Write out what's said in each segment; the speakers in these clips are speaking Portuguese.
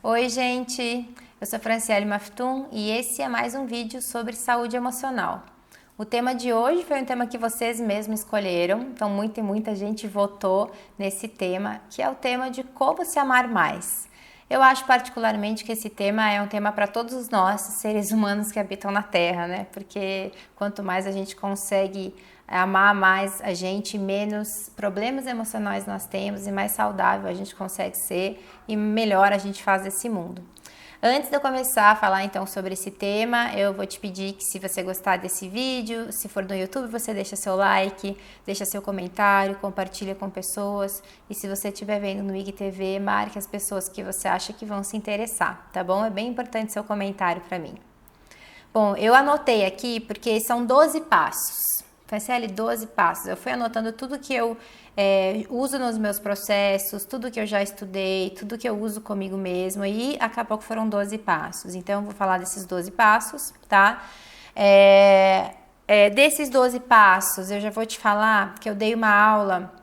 Oi, gente! Eu sou Franciele Maftum e esse é mais um vídeo sobre saúde emocional. O tema de hoje foi um tema que vocês mesmos escolheram, então muita gente votou nesse tema, que é o tema de como se amar mais. Eu acho particularmente que esse tema é um tema para todos nós, seres humanos que habitam na Terra, né? Porque quanto mais a gente consegue amar mais a gente, menos problemas emocionais nós temos e mais saudável a gente consegue ser e melhor a gente faz esse mundo. Antes de eu começar a falar então sobre esse tema, eu vou te pedir que se você gostar desse vídeo, se for no YouTube, você deixa seu like, deixa seu comentário, compartilha com pessoas e se você estiver vendo no IGTV, marque as pessoas que você acha que vão se interessar, tá bom? É bem importante seu comentário para mim. Bom, eu anotei aqui porque são 12 passos. Franciele, 12 passos. Eu fui anotando tudo que eu uso nos meus processos, tudo que eu já estudei, tudo que eu uso comigo mesma e acabou que foram 12 passos. Então, eu vou falar desses 12 passos, tá? Desses 12 passos, eu já vou te falar que eu dei uma aula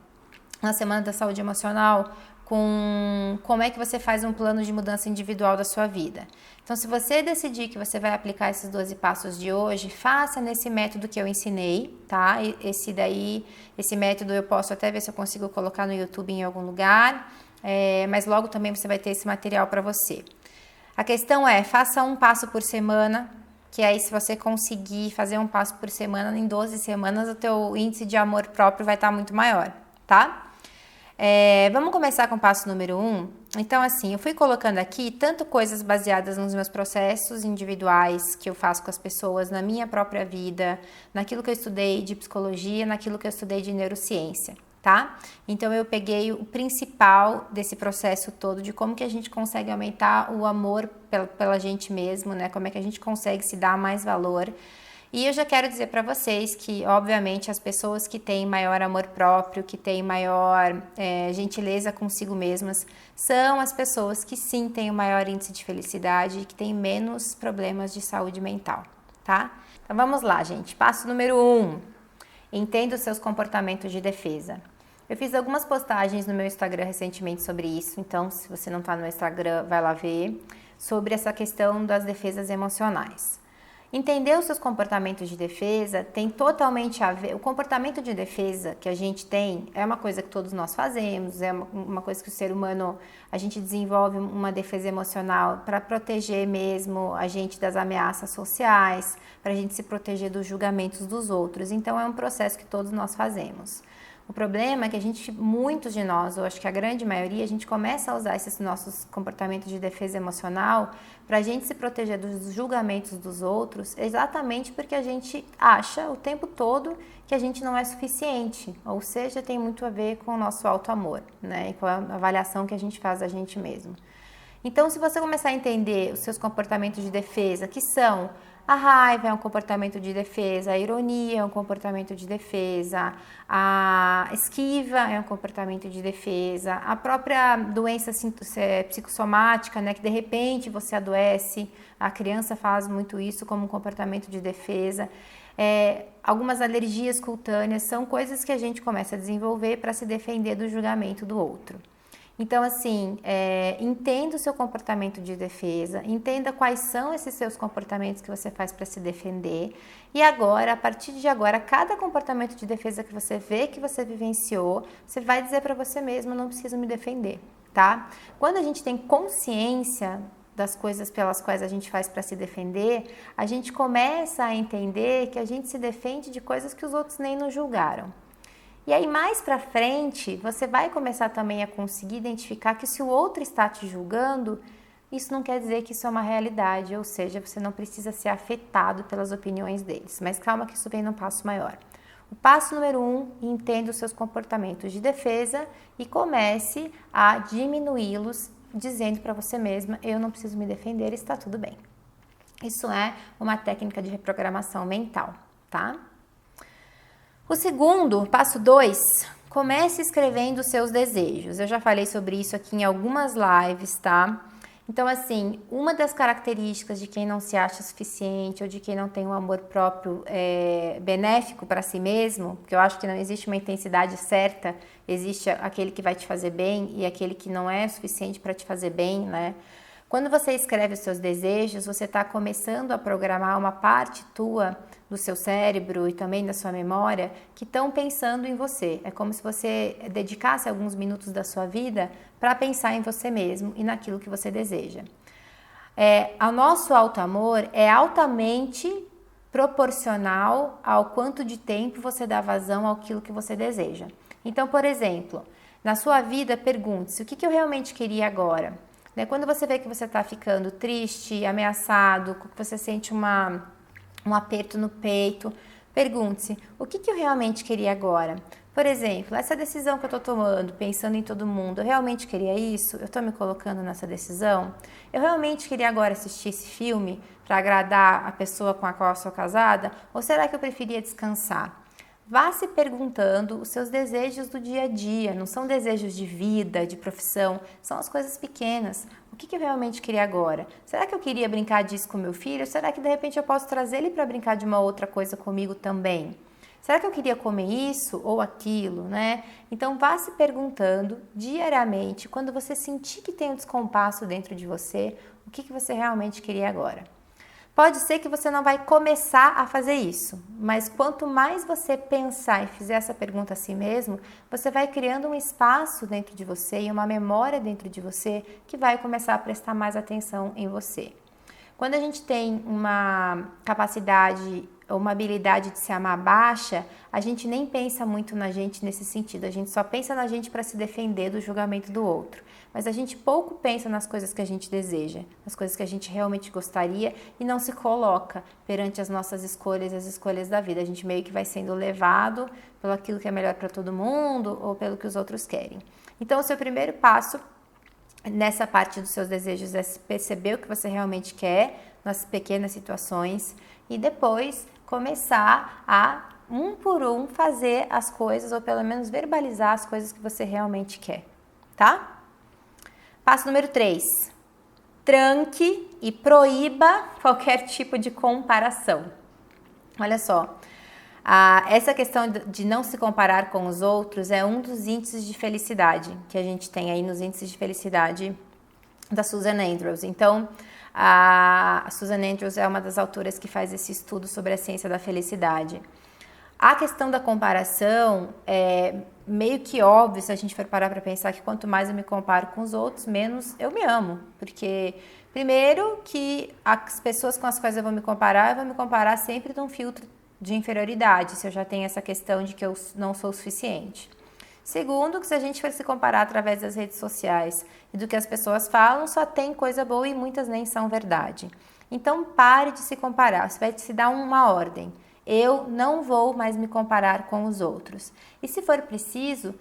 na Semana da Saúde Emocional com como é que você faz um plano de mudança individual da sua vida. Então, se você decidir que você vai aplicar esses 12 passos de hoje, faça nesse método que eu ensinei, tá? Esse método eu posso até ver se eu consigo colocar no YouTube em algum lugar, mas logo também você vai ter esse material para você. A questão é, faça um passo por semana, que aí se você conseguir fazer um passo por semana, em 12 semanas o teu índice de amor próprio vai estar muito maior, tá? Vamos começar com o passo número 1. Então, assim, eu fui colocando aqui tanto coisas baseadas nos meus processos individuais que eu faço com as pessoas, na minha própria vida, naquilo que eu estudei de psicologia, naquilo que eu estudei de neurociência, tá? Então, eu peguei o principal desse processo todo de como que a gente consegue aumentar o amor pela gente mesmo, né? Como é que a gente consegue se dar mais valor. E eu já quero dizer para vocês que, obviamente, as pessoas que têm maior amor próprio, que têm maior gentileza consigo mesmas, são as pessoas que sim têm o maior índice de felicidade e que têm menos problemas de saúde mental, tá? Então vamos lá, gente. Passo número 1. Entenda os seus comportamentos de defesa. Eu fiz algumas postagens no meu Instagram recentemente sobre isso, então se você não está no Instagram, vai lá ver, sobre essa questão das defesas emocionais. Entender os seus comportamentos de defesa tem totalmente a ver. O comportamento de defesa que a gente tem é uma coisa que todos nós fazemos, é uma coisa que o ser humano, a gente desenvolve uma defesa emocional para proteger mesmo a gente das ameaças sociais, para a gente se proteger dos julgamentos dos outros. Então é um processo que todos nós fazemos. O problema é que muitos de nós, ou acho que a grande maioria, a gente começa a usar esses nossos comportamentos de defesa emocional para a gente se proteger dos julgamentos dos outros, exatamente porque a gente acha o tempo todo que a gente não é suficiente, ou seja, tem muito a ver com o nosso auto-amor, né, e com a avaliação que a gente faz da gente mesmo. Então, se você começar a entender os seus comportamentos de defesa, que são a raiva é um comportamento de defesa, a ironia é um comportamento de defesa, a esquiva é um comportamento de defesa, a própria doença psicossomática, né, que de repente você adoece, a criança faz muito isso como um comportamento de defesa. Algumas alergias cutâneas são coisas que a gente começa a desenvolver para se defender do julgamento do outro. Então, assim, entenda o seu comportamento de defesa, entenda quais são esses seus comportamentos que você faz para se defender e agora, a partir de agora, cada comportamento de defesa que você vê que você vivenciou, você vai dizer para você mesmo, não preciso me defender, tá? Quando a gente tem consciência das coisas pelas quais a gente faz para se defender, a gente começa a entender que a gente se defende de coisas que os outros nem nos julgaram. E aí mais pra frente, você vai começar também a conseguir identificar que se o outro está te julgando, isso não quer dizer que isso é uma realidade, ou seja, você não precisa ser afetado pelas opiniões deles. Mas calma que isso vem num passo maior. O passo número 1, entenda os seus comportamentos de defesa e comece a diminuí-los, dizendo para você mesma, eu não preciso me defender, está tudo bem. Isso é uma técnica de reprogramação mental, tá? O segundo, passo 2, comece escrevendo os seus desejos. Eu já falei sobre isso aqui em algumas lives, tá? Então, assim, uma das características de quem não se acha suficiente ou de quem não tem um amor próprio benéfico para si mesmo, porque eu acho que não existe uma intensidade certa, existe aquele que vai te fazer bem e aquele que não é suficiente para te fazer bem, né? Quando você escreve os seus desejos, você está começando a programar uma parte tua do seu cérebro e também da sua memória que estão pensando em você. É como se você dedicasse alguns minutos da sua vida para pensar em você mesmo e naquilo que você deseja. O nosso auto-amor é altamente proporcional ao quanto de tempo você dá vazão àquilo que você deseja. Então, por exemplo, na sua vida, pergunte-se: o que eu realmente queria agora? Quando você vê que você está ficando triste, ameaçado, que você sente um aperto no peito, pergunte-se: o que eu realmente queria agora? Por exemplo, essa decisão que eu estou tomando, pensando em todo mundo, eu realmente queria isso? Eu estou me colocando nessa decisão? Eu realmente queria agora assistir esse filme para agradar a pessoa com a qual eu sou casada? Ou será que eu preferia descansar? Vá se perguntando os seus desejos do dia a dia, não são desejos de vida, de profissão, são as coisas pequenas. O que eu realmente queria agora? Será que eu queria brincar disso com meu filho? Ou será que de repente eu posso trazer ele para brincar de uma outra coisa comigo também? Será que eu queria comer isso ou aquilo, né? Então vá se perguntando diariamente, quando você sentir que tem um descompasso dentro de você, o que você realmente queria agora. Pode ser que você não vai começar a fazer isso, mas quanto mais você pensar e fizer essa pergunta a si mesmo, você vai criando um espaço dentro de você e uma memória dentro de você que vai começar a prestar mais atenção em você. Quando a gente tem uma capacidade ou uma habilidade de se amar baixa, a gente nem pensa muito na gente nesse sentido, a gente só pensa na gente para se defender do julgamento do outro. Mas a gente pouco pensa nas coisas que a gente deseja, nas coisas que a gente realmente gostaria e não se coloca perante as nossas escolhas, as escolhas da vida. A gente meio que vai sendo levado pelo aquilo que é melhor para todo mundo ou pelo que os outros querem. Então, o seu primeiro passo nessa parte dos seus desejos é perceber o que você realmente quer nas pequenas situações e depois começar a, um por um, fazer as coisas ou pelo menos verbalizar as coisas que você realmente quer, tá? Passo número 3. Tranque e proíba qualquer tipo de comparação. Olha só, essa questão de não se comparar com os outros é um dos índices de felicidade que a gente tem aí nos índices de felicidade da Susan Andrews. Então, a Susan Andrews é uma das autoras que faz esse estudo sobre a ciência da felicidade. A questão da comparação é meio que óbvio se a gente for parar para pensar que quanto mais eu me comparo com os outros, menos eu me amo. Porque, primeiro, que as pessoas com as quais eu vou me comparar sempre de um filtro de inferioridade, se eu já tenho essa questão de que eu não sou o suficiente. Segundo, que se a gente for se comparar através das redes sociais e do que as pessoas falam, só tem coisa boa e muitas nem são verdade. Então, pare de se comparar, você vai se dar uma ordem. Eu não vou mais me comparar com os outros. E se for preciso,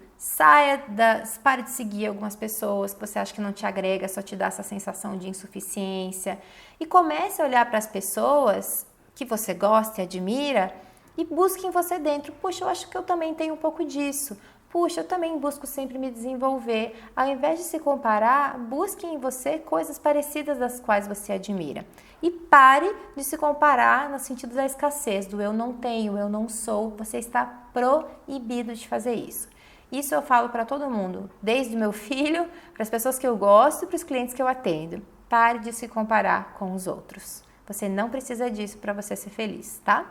pare de seguir algumas pessoas que você acha que não te agrega, só te dá essa sensação de insuficiência. E comece a olhar para as pessoas que você gosta e admira e busque em você dentro. Puxa, eu acho que eu também tenho um pouco disso. Puxa, eu também busco sempre me desenvolver. Ao invés de se comparar, busque em você coisas parecidas das quais você admira. E pare de se comparar no sentido da escassez, do eu não tenho, eu não sou. Você está proibido de fazer isso. Isso eu falo para todo mundo, desde o meu filho, para as pessoas que eu gosto e para os clientes que eu atendo. Pare de se comparar com os outros. Você não precisa disso para você ser feliz, tá?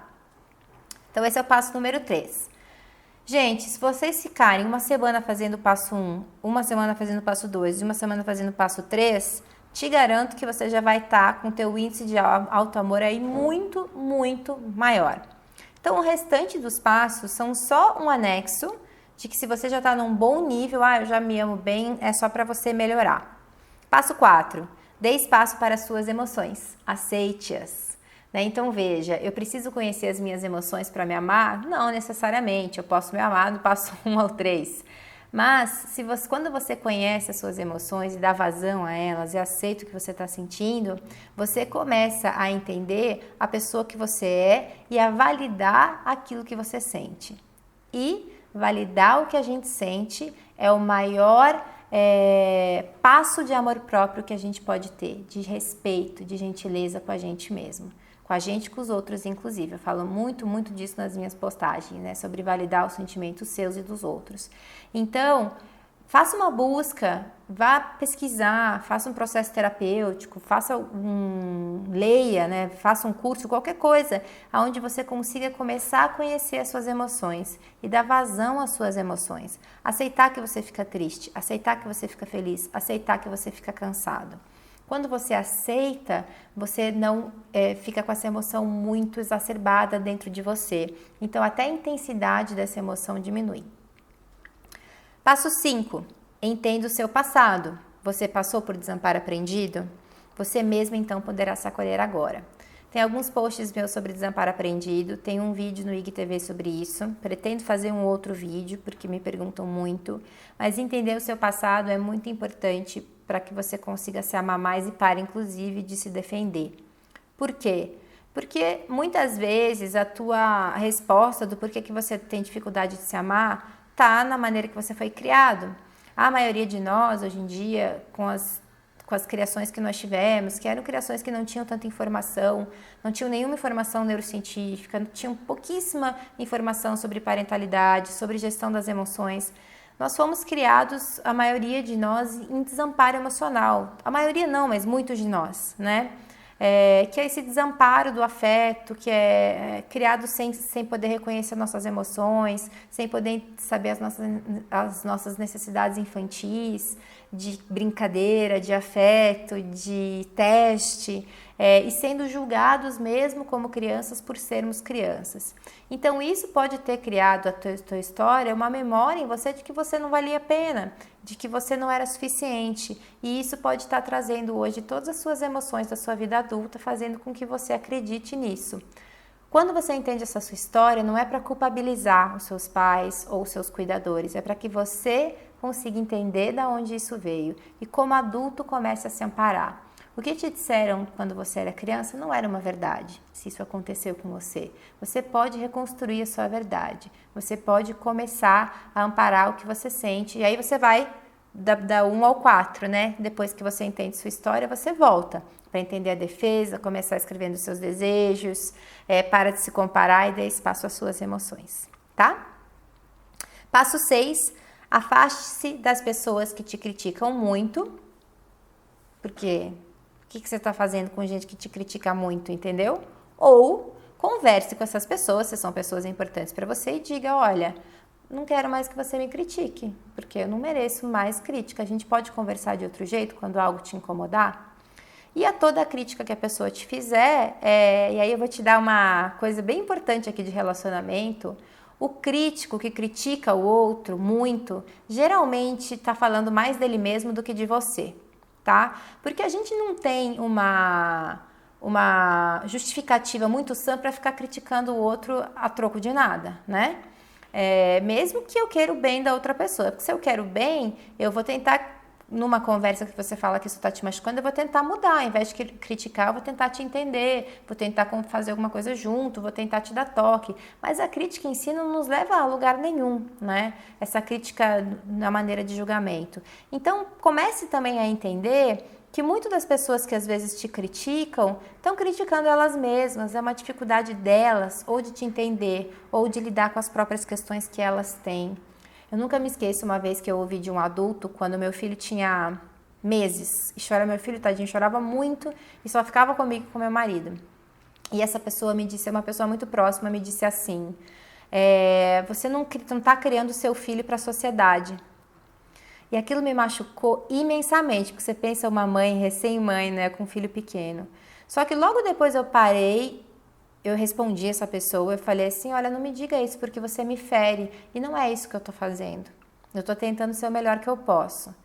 Então esse é o passo número 3. Gente, se vocês ficarem uma semana fazendo o passo 1, uma semana fazendo o passo 2 e uma semana fazendo o passo 3, te garanto que você já vai estar com o teu índice de auto-amor aí muito, muito maior. Então, o restante dos passos são só um anexo de que se você já está num bom nível, eu já me amo bem, é só para você melhorar. Passo 4, dê espaço para as suas emoções, aceite-as. Então veja, eu preciso conhecer as minhas emoções para me amar? Não necessariamente, eu posso me amar no passo 1 ao 3. Mas quando você conhece as suas emoções e dá vazão a elas e aceita o que você está sentindo, você começa a entender a pessoa que você é e a validar aquilo que você sente. E validar o que a gente sente é o maior passo de amor próprio que a gente pode ter, de respeito, de gentileza com a gente mesmo. Com a gente e com os outros, inclusive. Eu falo muito, muito disso nas minhas postagens, sobre validar os sentimentos seus e dos outros. Então, Faça uma busca, vá pesquisar, faça um processo terapêutico, leia, né? Faça um curso, qualquer coisa, onde você consiga começar a conhecer as suas emoções e dar vazão às suas emoções. Aceitar que você fica triste, aceitar que você fica feliz, aceitar que você fica cansado. Quando você aceita, você não fica com essa emoção muito exacerbada dentro de você. Então, até a intensidade dessa emoção diminui. Passo 5. Entenda o seu passado. Você passou por desamparo aprendido? Você mesmo, então, poderá se acolher agora. Tem alguns posts meus sobre desamparo aprendido, tem um vídeo no IGTV sobre isso. Pretendo fazer um outro vídeo, porque me perguntam muito. Mas entender o seu passado é muito importante para que você consiga se amar mais e pare, inclusive, de se defender. Por quê? Porque muitas vezes a tua resposta do porquê que você tem dificuldade de se amar está na maneira que você foi criado. A maioria de nós, hoje em dia, com as criações que nós tivemos, que eram criações que não tinham tanta informação, não tinham nenhuma informação neurocientífica, não tinham pouquíssima informação sobre parentalidade, sobre gestão das emoções. Nós fomos criados, a maioria de nós, em desamparo emocional. A maioria não, mas muitos de nós, né? Que é esse desamparo do afeto, que é criado sem poder reconhecer nossas emoções, sem poder saber as nossas necessidades infantis, de brincadeira, de afeto, de teste, e sendo julgados mesmo como crianças por sermos crianças. Então isso pode ter criado a tua história uma memória em você de que você não valia a pena, de que você não era suficiente, e isso pode estar trazendo hoje todas as suas emoções da sua vida adulta, fazendo com que você acredite nisso. Quando você entende essa sua história, não é para culpabilizar os seus pais ou os seus cuidadores, é para que você consiga entender de onde isso veio e como adulto comece a se amparar. O que te disseram quando você era criança não era uma verdade, se isso aconteceu com você. Você pode reconstruir a sua verdade, você pode começar a amparar o que você sente, e aí você vai da 1 ao 4, né? Depois que você entende sua história, você volta para entender a defesa, começar escrevendo seus desejos, para de se comparar e dê espaço às suas emoções, tá? Passo 6, afaste-se das pessoas que te criticam muito, porque o que você está fazendo com gente que te critica muito, entendeu? Ou converse com essas pessoas, se são pessoas importantes para você, e diga, olha, não quero mais que você me critique, porque eu não mereço mais crítica. A gente pode conversar de outro jeito quando algo te incomodar? E a toda a crítica que a pessoa te fizer, e aí eu vou te dar uma coisa bem importante aqui de relacionamento. O crítico que critica o outro muito, geralmente está falando mais dele mesmo do que de você, tá? Porque a gente não tem uma justificativa muito sã para ficar criticando o outro a troco de nada, né? Mesmo que eu queira o bem da outra pessoa, porque se eu quero o bem, eu vou tentar, numa conversa que você fala que isso está te machucando, eu vou tentar mudar, ao invés de criticar, eu vou tentar te entender, vou tentar fazer alguma coisa junto, vou tentar te dar toque, mas a crítica em si não nos leva a lugar nenhum, né? Essa crítica na maneira de julgamento. Então, comece também a entender que muitas das pessoas que às vezes te criticam, estão criticando elas mesmas, é uma dificuldade delas, ou de te entender, ou de lidar com as próprias questões que elas têm. Eu nunca me esqueço uma vez que eu ouvi de um adulto, quando meu filho tinha meses, e meu filho, tadinho, chorava muito, e só ficava comigo e com meu marido. E essa pessoa me disse, uma pessoa muito próxima, me disse assim, você não está criando seu filho para a sociedade. E aquilo me machucou imensamente, porque você pensa uma mãe, recém-mãe, né, com um filho pequeno. Só que logo depois eu parei, eu respondi essa pessoa, eu falei assim, olha, não me diga isso porque você me fere. E não é isso que eu tô fazendo. Eu tô tentando ser o melhor que eu posso.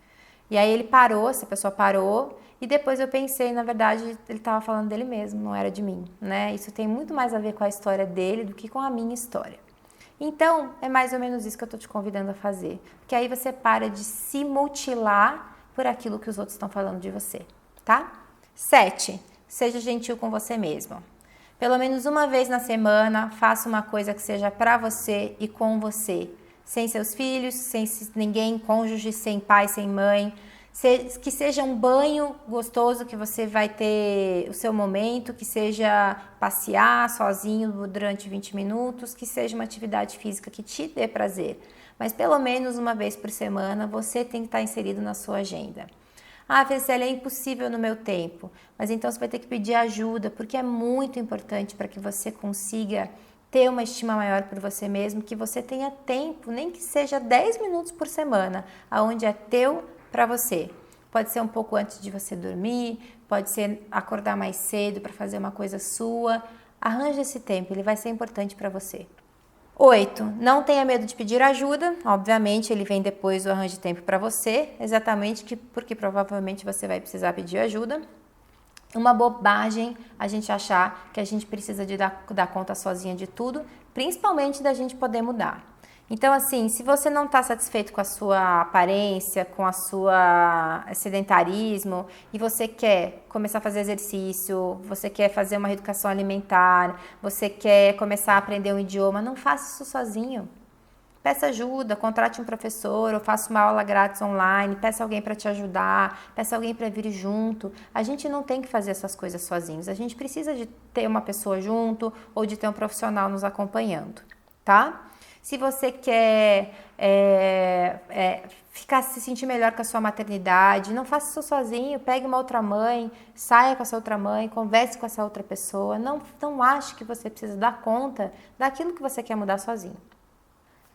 E aí ele parou, essa pessoa parou, e depois eu pensei, na verdade, ele estava falando dele mesmo, não era de mim, né? Isso tem muito mais a ver com a história dele do que com a minha história. Então, é mais ou menos isso que eu tô te convidando a fazer. Porque aí você para de se mutilar por aquilo que os outros estão falando de você, tá? 7. Seja gentil com você mesmo. Pelo menos uma vez na semana, faça uma coisa que seja para você e com você. Sem seus filhos, sem ninguém, cônjuge, sem pai, sem mãe. Que seja um banho gostoso, que você vai ter o seu momento, que seja passear sozinho durante 20 minutos, que seja uma atividade física que te dê prazer. mas pelo menos uma vez por semana você tem que estar inserido na sua agenda. Ah, Franciele, é impossível no meu tempo, mas então você vai ter que pedir ajuda, porque é muito importante para que você consiga ter uma estima maior por você mesmo, que você tenha tempo, nem que seja 10 minutos por semana, aonde é teu para você. Pode ser um pouco antes de você dormir, pode ser acordar mais cedo para fazer uma coisa sua. Arranja esse tempo, ele vai ser importante para você. 8. Não tenha medo de pedir ajuda. Obviamente, ele vem depois do arranjo de tempo para você, exatamente porque provavelmente você vai precisar pedir ajuda. Uma bobagem a gente achar que a gente precisa de dar conta sozinha de tudo, principalmente da gente poder mudar. Então, assim, se você não está satisfeito com a sua aparência, com a sua sedentarismo, e você quer começar a fazer exercício, você quer fazer uma reeducação alimentar, você quer começar a aprender um idioma, não faça isso sozinho. Peça ajuda, contrate um professor, ou faça uma aula grátis online, peça alguém para te ajudar, peça alguém para vir junto. A gente não tem que fazer essas coisas sozinhos, a gente precisa de ter uma pessoa junto ou de ter um profissional nos acompanhando, tá? Se você quer se sentir melhor com a sua maternidade, não faça isso sozinho, pegue uma outra mãe, saia com essa outra mãe, converse com essa outra pessoa. Não ache que você precisa dar conta daquilo que você quer mudar sozinho.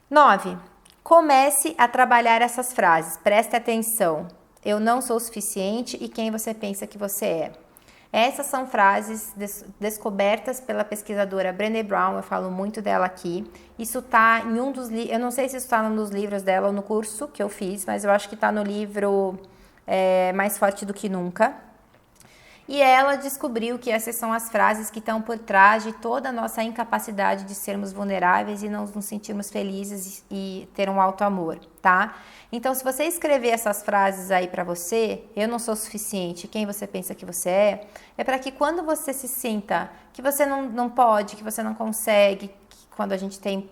9. Comece a trabalhar essas frases. Preste atenção. Eu não sou o suficiente e quem você pensa que você é. Essas são frases descobertas pela pesquisadora Brené Brown, eu falo muito dela aqui. Isso está em um dos livros, eu não sei se isso está nos livros dela ou no curso que eu fiz, mas eu acho que está no livro Mais Forte do que Nunca. E ela descobriu que essas são as frases que estão por trás de toda a nossa incapacidade de sermos vulneráveis e não nos sentirmos felizes e ter um alto amor, tá? Então, se você escrever essas frases aí pra você, eu não sou suficiente, quem você pensa que você é para que quando você se sinta que você não pode, que você não consegue, que quando a gente tem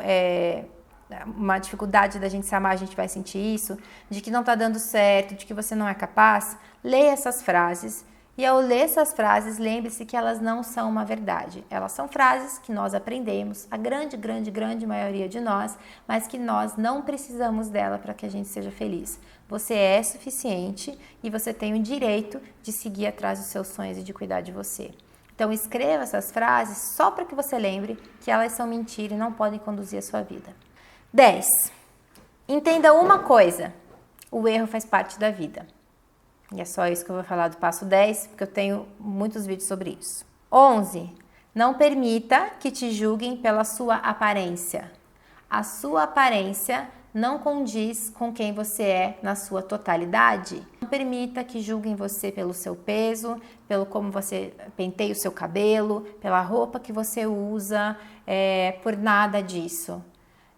uma dificuldade da gente se amar, a gente vai sentir isso, de que não tá dando certo, de que você não é capaz, leia essas frases. E ao ler essas frases, lembre-se que elas não são uma verdade. Elas são frases que nós aprendemos, a grande maioria de nós, mas que nós não precisamos dela para que a gente seja feliz. Você é suficiente e você tem o direito de seguir atrás dos seus sonhos e de cuidar de você. Então escreva essas frases só para que você lembre que elas são mentira e não podem conduzir a sua vida. 10. Entenda uma coisa, o erro faz parte da vida. E é só isso que eu vou falar do passo 10, porque eu tenho muitos vídeos sobre isso. 11. Não permita que te julguem pela sua aparência. A sua aparência não condiz com quem você é na sua totalidade. Não permita que julguem você pelo seu peso, pelo como você penteia o seu cabelo, pela roupa que você usa, por nada disso.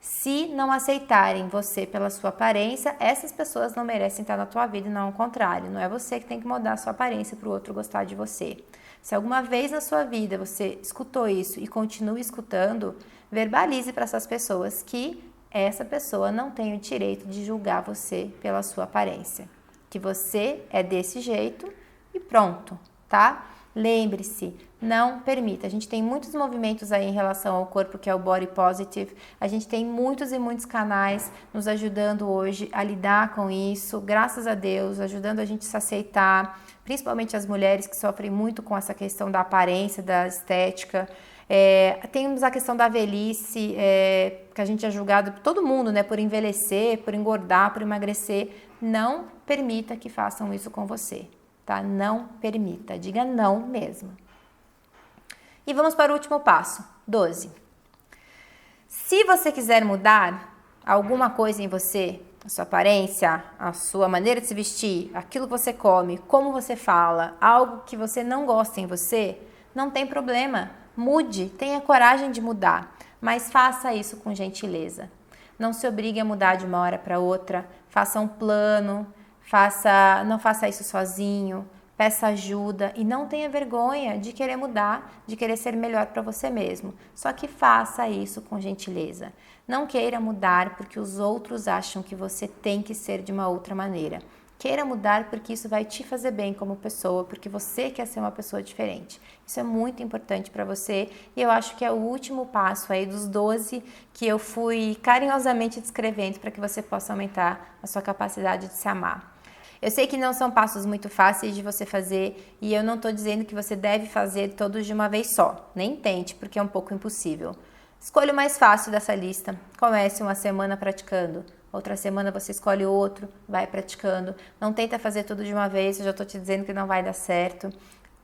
Se não aceitarem você pela sua aparência, essas pessoas não merecem estar na tua vida e não ao contrário. Não é você que tem que mudar a sua aparência para o outro gostar de você. Se alguma vez na sua vida você escutou isso e continua escutando, verbalize para essas pessoas que essa pessoa não tem o direito de julgar você pela sua aparência. Que você é desse jeito e pronto, tá? Lembre-se, não permita. A gente tem muitos movimentos aí em relação ao corpo, que é o Body Positive. A gente tem muitos e muitos canais nos ajudando hoje a lidar com isso, graças a Deus, ajudando a gente a se aceitar, principalmente as mulheres que sofrem muito com essa questão da aparência, da estética. Temos a questão da velhice, que a gente é julgado por todo mundo, né, por envelhecer, por engordar, por emagrecer. Não permita que façam isso com você. Tá? Não permita, diga não mesmo. E vamos para o último passo, 12. Se você quiser mudar alguma coisa em você, a sua aparência, a sua maneira de se vestir, aquilo que você come, como você fala, algo que você não gosta em você, não tem problema, mude, tenha coragem de mudar, mas faça isso com gentileza. Não se obrigue a mudar de uma hora para outra, faça um plano, não faça isso sozinho, peça ajuda e não tenha vergonha de querer mudar, de querer ser melhor para você mesmo. Só que faça isso com gentileza. Não queira mudar porque os outros acham que você tem que ser de uma outra maneira. Queira mudar porque isso vai te fazer bem como pessoa, porque você quer ser uma pessoa diferente. Isso é muito importante para você e eu acho que é o último passo aí dos 12 que eu fui carinhosamente descrevendo para que você possa aumentar a sua capacidade de se amar. Eu sei que não são passos muito fáceis de você fazer e eu não estou dizendo que você deve fazer todos de uma vez só. Nem tente, porque é um pouco impossível. Escolha o mais fácil dessa lista. Comece uma semana praticando. Outra semana você escolhe outro, vai praticando. Não tenta fazer tudo de uma vez, eu já estou te dizendo que não vai dar certo.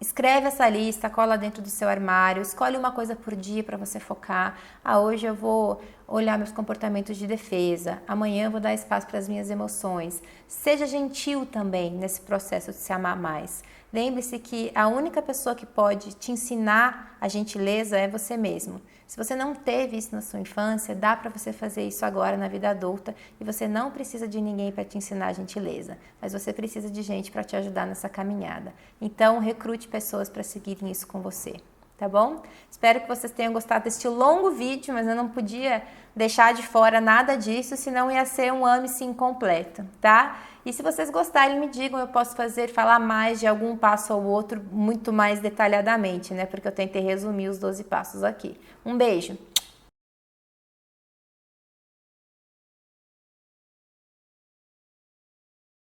Escreve essa lista, cola dentro do seu armário, escolhe uma coisa por dia para você focar. Hoje eu vou olhar meus comportamentos de defesa, amanhã eu vou dar espaço para as minhas emoções. Seja gentil também nesse processo de se amar mais. Lembre-se que a única pessoa que pode te ensinar a gentileza é você mesmo. Se você não teve isso na sua infância, dá para você fazer isso agora na vida adulta e você não precisa de ninguém para te ensinar a gentileza, mas você precisa de gente para te ajudar nessa caminhada. Então, recrute pessoas para seguirem isso com você, tá bom? Espero que vocês tenham gostado deste longo vídeo, mas eu não podia deixar de fora nada disso, senão ia ser um Ame-se incompleto, tá? E se vocês gostarem, me digam, eu posso falar mais de algum passo ou outro muito mais detalhadamente, né? Porque eu tentei resumir os 12 passos aqui. Um beijo!